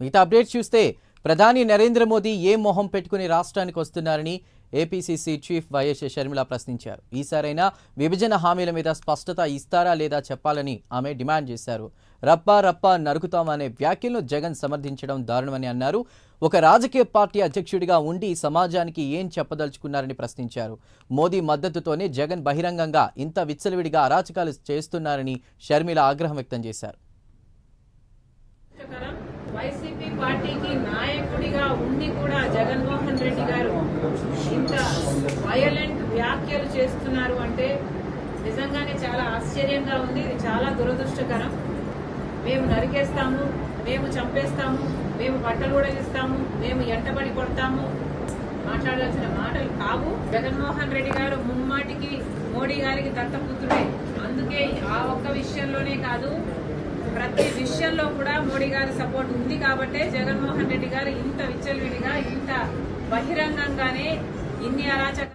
మిగతా అప్డేట్స్ చూస్తే ప్రధాని నరేంద్ర మోదీ ఏ మొహం పెట్టుకుని రాష్ట్రానికి వస్తున్నారని ఏపీసీసీ చీఫ్ వైఎస్ షర్మిల ప్రశ్నించారు. ఈసారైనా విభజన హామీల మీద స్పష్టత ఇస్తారా లేదా చెప్పాలని ఆమె డిమాండ్ చేశారు. రప్పా రప్పా నరుకుతామనే వ్యాఖ్యలను జగన్ సమర్థించడం దారుణమని అన్నారు. ఒక రాజకీయ పార్టీ అధ్యక్షుడిగా ఉండి సమాజానికి ఏం చెప్పదలుచుకున్నారని ప్రశ్నించారు. మోదీ మద్దతుతోనే జగన్ బహిరంగంగా ఇంత విచ్చలవిడిగా అరాచకాలు చేస్తున్నారని షర్మిల ఆగ్రహం వ్యక్తం చేశారు. వైసీపీ పార్టీకి నాయకుడిగా ఉండి కూడా జగన్మోహన్ రెడ్డి గారు ఇంత వయలెంట్ వ్యాఖ్యలు చేస్తున్నారు అంటే నిజంగానే చాలా ఆశ్చర్యంగా ఉంది. ఇది చాలా దురదృష్టకరం. మేము నరికేస్తాము, మేము చంపేస్తాము, మేము బట్టలు కూడా ఇస్తాము, మేము ఎంటబడి కొడతాము మాట్లాడాల్సిన మాటలు కావు. జగన్మోహన్ రెడ్డి గారు ముమ్మాటికి మోడీ గారికి దత్తపుత్రుడే. అందుకే ఆ ఒక్క విషయంలోనే కాదు, ప్రతి విషయంలో కూడా మోడీ గారి సపోర్ట్ ఉంది కాబట్టే జగన్మోహన్ రెడ్డి గారు ఇంత విచ్చలవిడిగా ఇంత బహిరంగంగానే ఇన్ని అరాచక